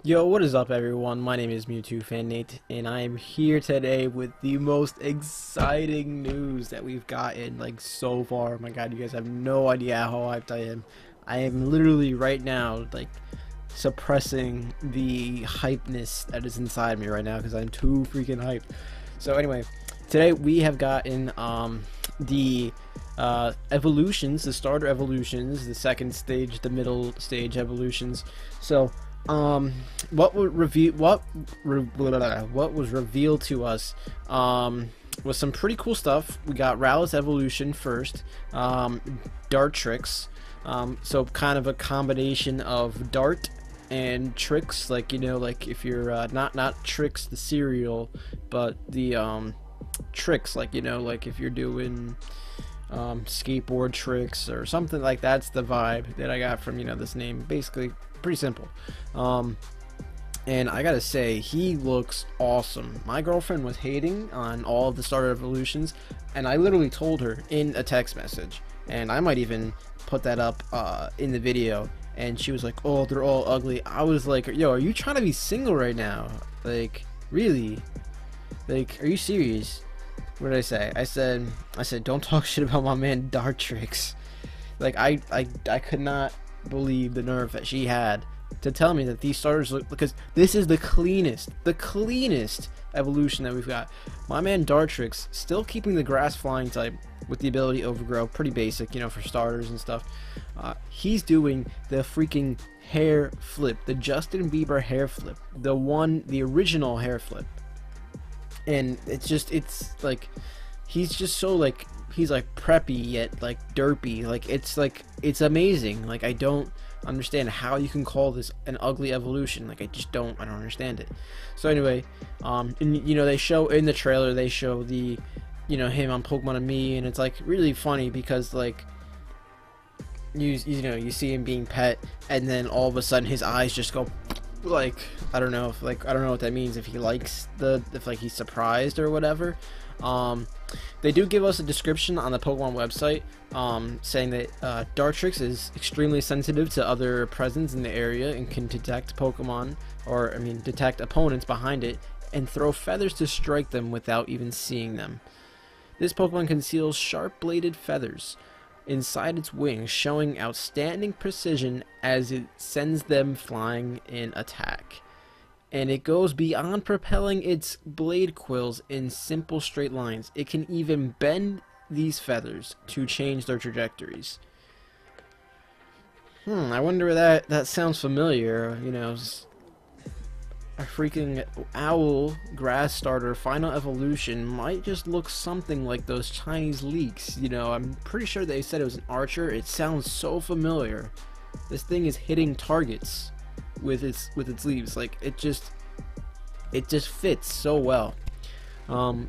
Yo, what is up everyone? My name is Mewtwo Fan Nate, and I am here today with the most exciting news that we've gotten like so far. Oh my god, you guys have no idea how hyped I am. I am literally right now like suppressing the hypeness that is inside me right now because I'm too freaking hyped. So anyway, today we have gotten the evolutions, the starter evolutions, the second stage, the middle stage evolutions. So what was revealed to us was some pretty cool stuff. We got Rowlet's evolution first, Dartrix, so kind of a combination of Dart and Tricks, like, you know, like if you're not Tricks the cereal, but the Tricks, like, you know, like if you're doing skateboard tricks or something like that's the vibe that I got from, you know, this name. Basically pretty simple. And I gotta say, he looks awesome. My girlfriend was hating on all of the starter evolutions, and I literally told her in a text message, and I might even put that up in the video, and she was like, oh, they're all ugly. I was like, yo, are you trying to be single right now? Like, really? Like, are you serious? What did I say? I said don't talk shit about my man Dartrix. Like, I could not believe the nerve that she had to tell me that these starters look, because this is the cleanest evolution that we've got. My man Dartrix still keeping the grass flying type with the ability overgrow, pretty basic, you know, for starters and stuff. He's doing the freaking hair flip, the Justin Bieber hair flip, the original hair flip. And it's like he's just so like, he's like preppy yet like derpy. Like it's amazing. Like, I don't understand how you can call this an ugly evolution. Like, I don't understand it. So anyway, and you know, they show in the trailer, they show the, you know, him on Pokemon and Me, and it's like really funny because like you know, you see him being pet, and then all of a sudden his eyes just go like, I don't know what that means, if he likes if like he's surprised or whatever. They do give us a description on the Pokemon website, saying that Dartrix is extremely sensitive to other presence in the area and can detect Pokemon, or I mean detect opponents behind it and throw feathers to strike them without even seeing them. This Pokemon conceals sharp-bladed feathers inside its wings, showing outstanding precision as it sends them flying in attack. And it goes beyond propelling its blade quills in simple straight lines. It can even bend these feathers to change their trajectories. I wonder where that sounds familiar. You know, a freaking owl grass starter final evolution might just look something like those Chinese leeks. You know, I'm pretty sure they said it was an archer. It sounds so familiar. This thing is hitting targets with its leaves. Like, it just fits so well.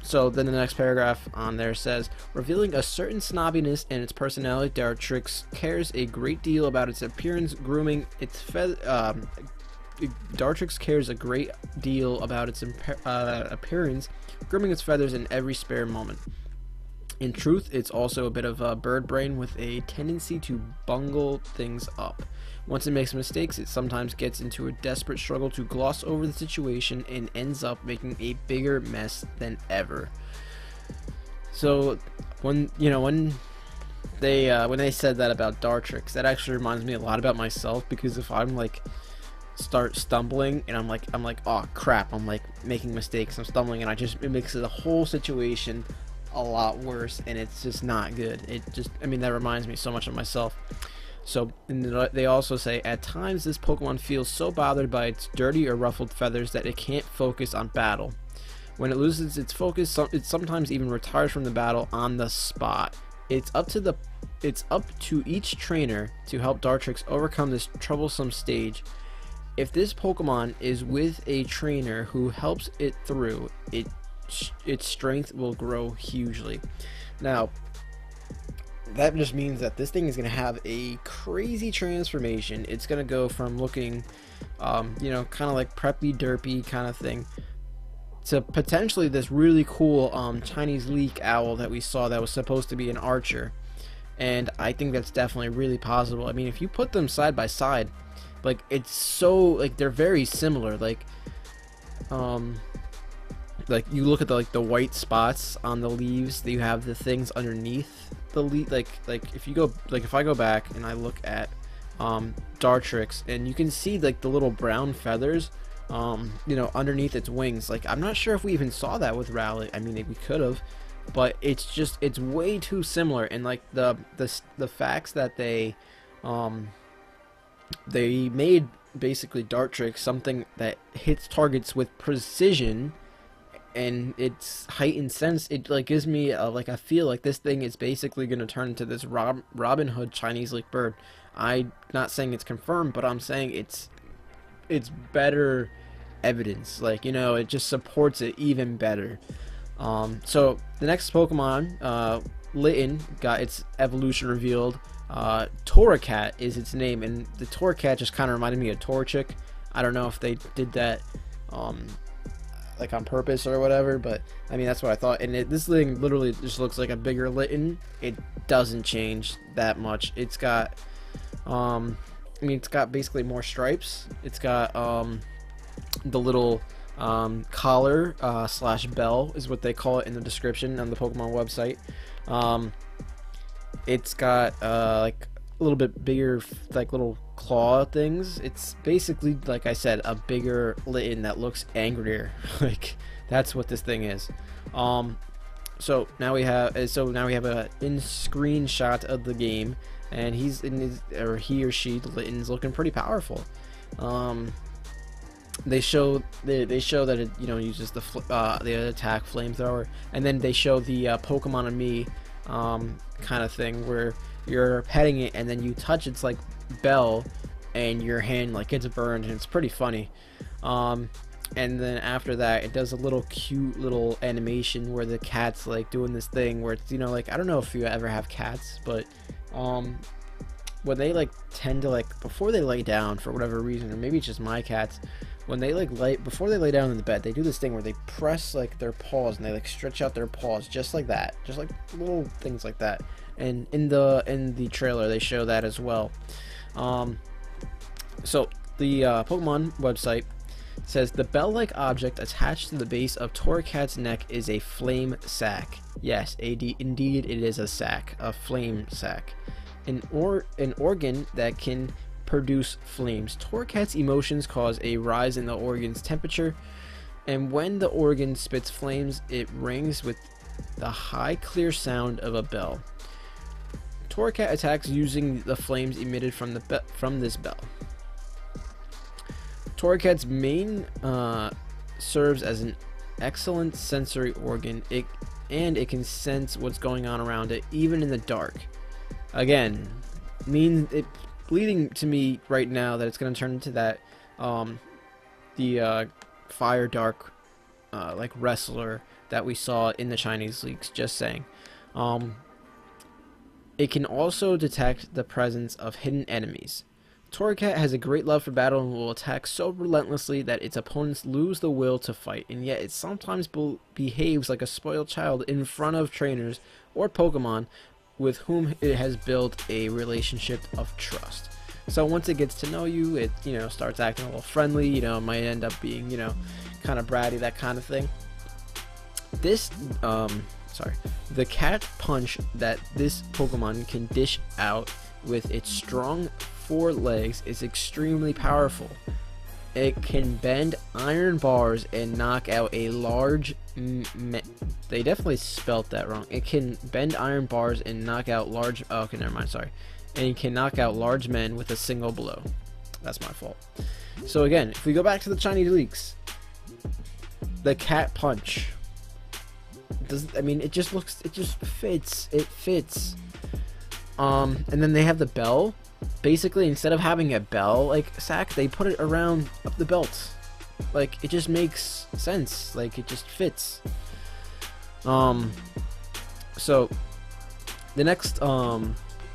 So then the next paragraph on there says, revealing a certain snobbiness in its personality, Dartrix cares a great deal about its appearance, grooming its Dartrix cares a great deal about its appearance, grooming its feathers in every spare moment. In truth, it's also a bit of a bird brain with a tendency to bungle things up. Once it makes mistakes, it sometimes gets into a desperate struggle to gloss over the situation and ends up making a bigger mess than ever. So when they said that about Dartrix, that actually reminds me a lot about myself, because if I'm like start stumbling and I'm like oh crap, I'm like making mistakes, I'm stumbling, and it makes the whole situation a lot worse, and it's just not good. That reminds me so much of myself. So they also say, at times this Pokemon feels so bothered by its dirty or ruffled feathers that it can't focus on battle. When it loses its focus, it sometimes even retires from the battle on the spot. It's up to each trainer to help Dartrix overcome this troublesome stage. If this Pokemon is with a trainer who helps it through, its strength will grow hugely. Now, that just means that this thing is going to have a crazy transformation. It's going to go from looking, you know, kind of like preppy, derpy kind of thing, to potentially this really cool Chinese leek owl that we saw that was supposed to be an archer. And I think that's definitely really possible. I mean, if you put them side by side, Like, it's so, like, they're very similar. Like you look at the white spots on the leaves, that you have the things underneath the leaf. Like if you go, like, if I go back and I look at Dartrix, and you can see like the little brown feathers you know, underneath its wings. Like, I'm not sure if we even saw that with Rowlet. I mean, we could have, but it's way too similar. And like the facts that they made basically Dartrix something that hits targets with precision, and its heightened sense, it like gives me like I feel like this thing is basically going to turn into this Robin Hood Chinese Leaf bird. I'm not saying it's confirmed, but I'm saying it's better evidence. Like, you know, it just supports it even better. So the next Pokemon, Litten, got its evolution revealed. Torracat is its name, and the Torracat just kind of reminded me of Torchic. I don't know if they did that like on purpose or whatever, but I mean, that's what I thought. And this thing literally just looks like a bigger Litten. It doesn't change that much. It's got I mean, it's got basically more stripes. It's got the little collar slash bell is what they call it in the description on the Pokemon website. It's got like a little bit bigger, like, little claw things. It's basically, like I said, a bigger Litten that looks angrier. Like, that's what this thing is. So now we have a in-screen shot of the game, and he or she, the Litten's looking pretty powerful. They show that it, you know, uses the attack flamethrower, and then they show the Pokemon and Me kind of thing, where you're petting it and then you touch its like bell and your hand like gets burned, and it's pretty funny. And then after that, it does a little cute little animation where the cat's like doing this thing where it's, you know, like, I don't know if you ever have cats, but when they like tend to, like, before they lay down for whatever reason, or maybe it's just my cats, when they like before they lay down in the bed, they do this thing where they press like their paws and they like stretch out their paws just like that, just like little things like that. And in the trailer they show that as well. So the Pokemon website says the bell-like object attached to the base of Torracat's neck is a flame sac. Yes, indeed it is a sac, a flame sac. An organ that can produce flames. Torracat's emotions cause a rise in the organ's temperature, and when the organ spits flames, it rings with the high, clear sound of a bell. Torracat attacks using the flames emitted from this bell. Torracat's main serves as an excellent sensory organ. It can sense what's going on around it, even in the dark. Again, leading to me right now that it's going to turn into that the fire dark like wrestler that we saw in the Chinese leagues. Just saying. It can also detect the presence of hidden enemies. Torracat has a great love for battle and will attack so relentlessly that its opponents lose the will to fight, and yet it sometimes behaves like a spoiled child in front of trainers or Pokemon with whom it has built a relationship of trust. So once it gets to know you, it, you know, starts acting a little friendly, you know, might end up being, you know, kind of bratty, that kind of thing. This the cat punch that this Pokemon can dish out with its strong forelegs is extremely powerful. It can bend iron bars and knock out a large they definitely spelt that wrong. It can bend iron bars and knock out large okay, never mind, sorry. And it can knock out large men with a single blow. That's my fault. So again, if we go back to the Chinese leaks, the cat punch doesn't, I mean, it just fits. It fits. And then they have the bell. Basically, instead of having a bell like sack, they put it around the belt. Like, it just makes sense. Like, it just fits. So the next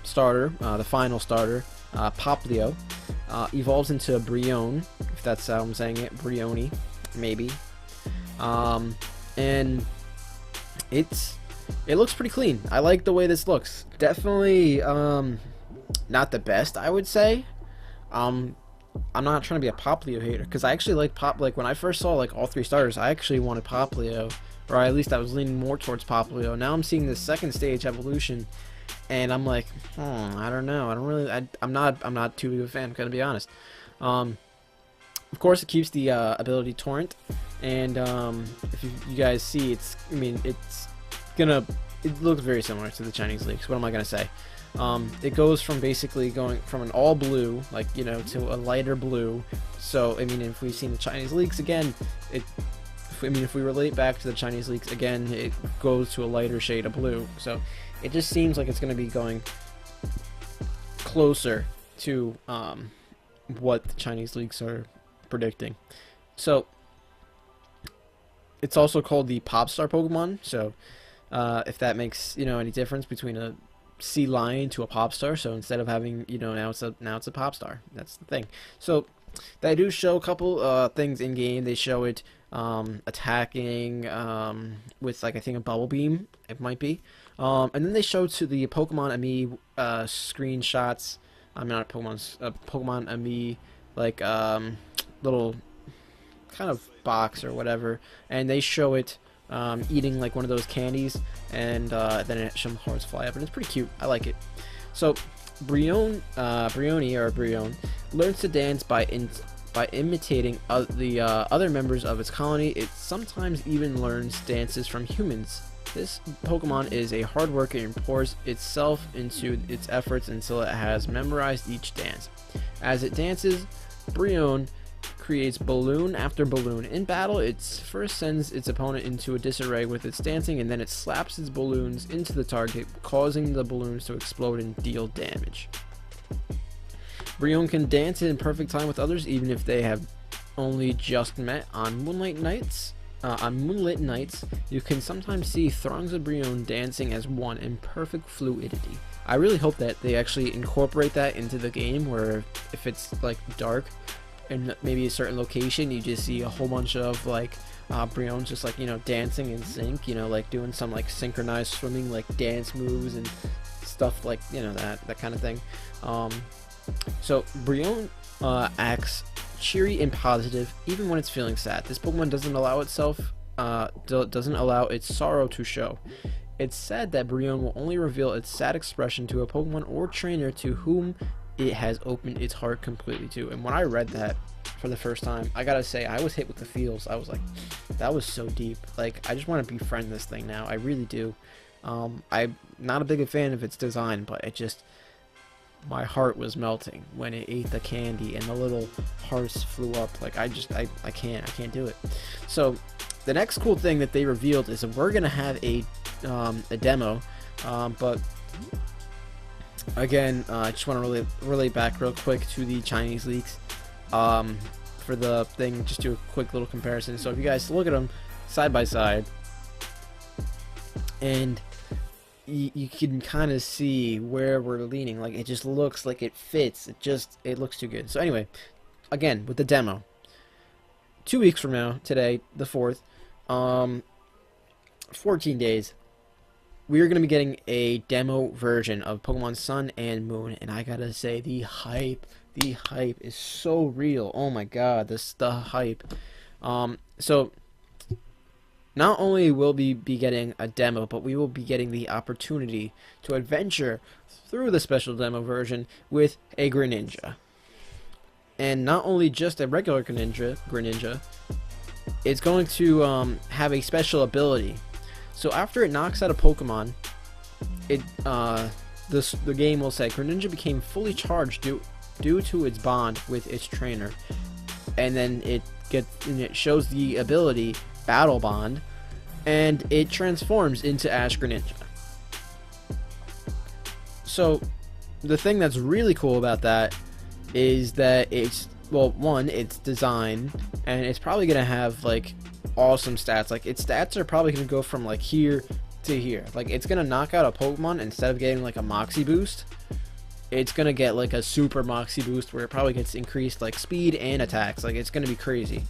starter, the final starter, Poplio, evolves into a Brion, if that's how I'm saying it, Brioni, maybe. And it looks pretty clean. I like the way this looks. Definitely not the best, I would say. I'm not trying to be a Poplio hater, because I actually like like when I first saw like all 3 starters, I actually wanted Poplio, or at least I was leaning more towards Poplio. Now I'm seeing this second stage evolution, and I'm like, I don't know. I don't really. I'm not too big of a fan. I'm gonna be honest. Of course, it keeps the ability torrent, and if you guys see, it looks very similar to the Chinese leaks. What am I gonna say? It goes from basically going from an all blue, like, you know, to a lighter blue. So I mean, if we've seen the Chinese leaks again, if we relate back to the Chinese leaks again, it goes to a lighter shade of blue. So it just seems like it's going to be going closer to what the Chinese leaks are predicting. So it's also called the Pop Star Pokemon. So if that makes, you know, any difference between a sea lion to a pop star. So instead of having, you know, now it's a pop star. That's the thing. So they do show a couple things in game. They show it attacking with, like, I think a bubble beam, it might be, and then they show to the Pokemon Ami screenshots. I'm not Pokemon Ami, like little kind of box or whatever, and they show it eating like one of those candies, and then some hearts fly up, and it's pretty cute. I like it. So Brione learns to dance by imitating the other members of its colony. It sometimes even learns dances from humans. This Pokemon is a hard worker and pours itself into its efforts until it has memorized each dance. As it dances, Brione creates balloon after balloon. In battle, it first sends its opponent into a disarray with its dancing, and then it slaps its balloons into the target, causing the balloons to explode and deal damage. Brione can dance in perfect time with others, even if they have only just met. On moonlit nights, you can sometimes see throngs of Brione dancing as one in perfect fluidity. I really hope that they actually incorporate that into the game, where if it's like dark and maybe a certain location, you just see a whole bunch of like Briones just, like, you know, dancing in sync, you know, like doing some like synchronized swimming, like dance moves and stuff, like, you know, that kind of thing. So Brione acts cheery and positive even when it's feeling sad. This Pokemon doesn't allow its sorrow to show. It's said that Brione will only reveal its sad expression to a Pokemon or trainer to whom it has opened its heart completely to. And when I read that for the first time, I gotta say, I was hit with the feels. I was like, that was so deep. Like, I just want to befriend this thing now. I really do. I'm not a big fan of its design, but it just, my heart was melting when it ate the candy and the little hearts flew up. Like, I can't do it. So the next cool thing that they revealed is that we're gonna have a demo, but again, I just want to relate back real quick to the Chinese leaks for the thing. Just do a quick little comparison. So if you guys look at them side by side, and you can kind of see where we're leaning. Like, it just looks like it fits. It looks too good. So anyway, again, with the demo, 2 weeks from now, today, the 4th, 14 days, we are going to be getting a demo version of Pokemon Sun and Moon, and I gotta say, the hype is so real. Oh my god, the hype. So not only will we be getting a demo, but we will be getting the opportunity to adventure through the special demo version with a Greninja. And not only just a regular Greninja, it's going to have a special ability. So after it knocks out a Pokemon, the game will say Greninja became fully charged due to its bond with its trainer, and then it shows the ability Battle Bond, and it transforms into Ash Greninja. So the thing that's really cool about that is that it's, well, one, its design, and it's probably gonna have like awesome stats. Like, its stats are probably gonna go from like here to here. Like, it's gonna knock out a Pokemon, instead of getting like a Moxie boost, it's gonna get like a super Moxie boost where it probably gets increased like speed and attacks. Like, it's gonna be crazy.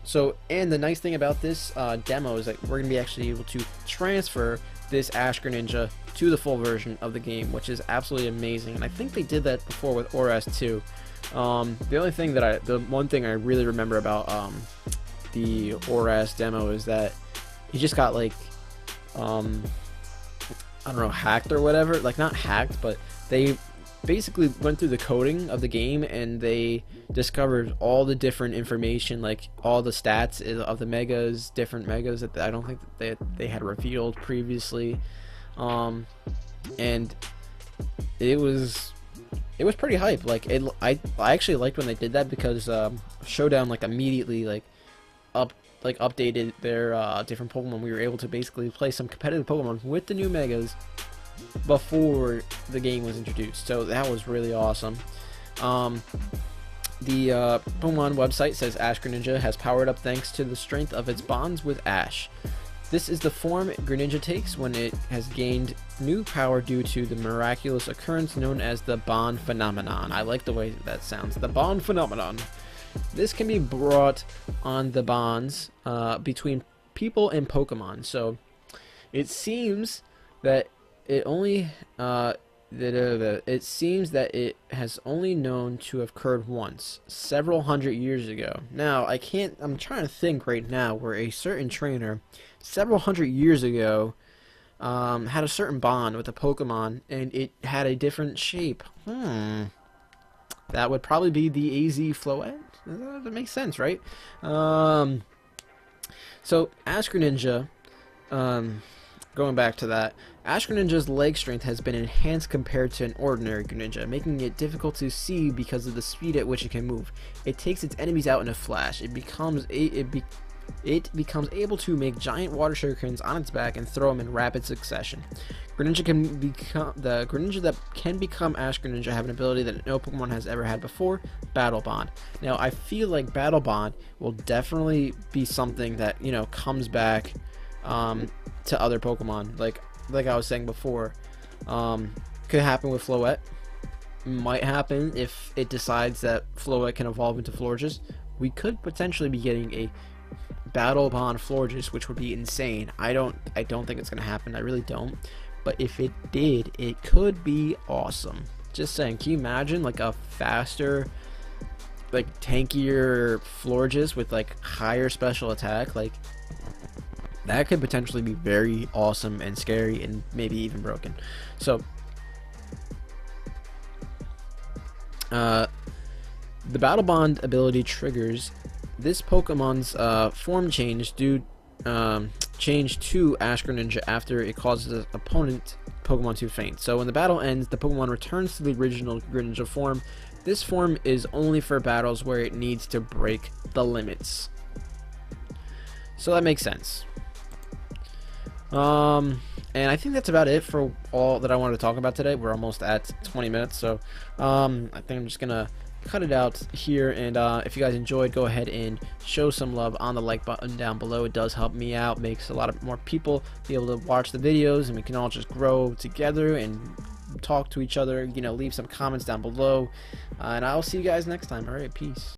So, and the nice thing about this demo is that we're going to be actually able to transfer this Ash Greninja to the full version of the game, which is absolutely amazing. And I think they did that before with ORAS too. The one thing I really remember about the ORAS demo is that he just got like, I don't know, hacked or whatever. Like, not hacked, but they basically went through the coding of the game and they discovered all the different information, like all the stats of the megas, different megas that I don't think that they had revealed previously, and it was pretty hype. Like, I actually liked when they did that, because Showdown like immediately updated their different Pokemon. We were able to basically play some competitive Pokemon with the new megas before the game was introduced, so that was really awesome. The Pokemon website says Ash Greninja has powered up thanks to the strength of its bonds with Ash. This is the form Greninja takes when it has gained new power due to the miraculous occurrence known as the Bond Phenomenon. I like the way that sounds, the Bond Phenomenon. This can be brought on the bonds between people and Pokemon. So it seems that it has only known to have occurred once, several hundred years ago. Now, I'm trying to think right now where a certain trainer, several hundred years ago, had a certain bond with a Pokemon, and it had a different shape. That would probably be the AZ Floette? That makes sense, right? So, Ash Greninja, going back to that, Ash Greninja's leg strength has been enhanced compared to an ordinary Greninja, making it difficult to see because of the speed at which it can move. It takes its enemies out in a flash. It becomes able to make giant water shurikens on its back and throw them in rapid succession. The Greninja that can become Ash Greninja have an ability that no Pokemon has ever had before: Battle Bond. Now, I feel like Battle Bond will definitely be something that, you know, comes back to other Pokemon, like I was saying before. Could happen with Floette. Might happen if it decides that Floette can evolve into Florges. We could potentially be getting a Battle Bond Florges, which would be insane. I don't think it's gonna happen. I really don't. But if it did, it could be awesome. Just saying. Can you imagine like a faster, like tankier Florges with like higher special attack? Like, that could potentially be very awesome and scary and maybe even broken. So, the Battle Bond ability triggers this Pokemon's form change change to Ash Greninja after it causes an opponent Pokemon to faint. So when the battle ends, the Pokemon returns to the original Greninja form. This form is only for battles where it needs to break the limits. So that makes sense. And I think that's about it for all that I wanted to talk about today. We're almost at 20 minutes, so I think I'm just gonna cut it out here. And if you guys enjoyed, go ahead and show some love on the like button down below. It does help me out, makes a lot of more people be able to watch the videos, and we can all just grow together and talk to each other. You know, leave some comments down below, and I'll see you guys next time. All right, peace.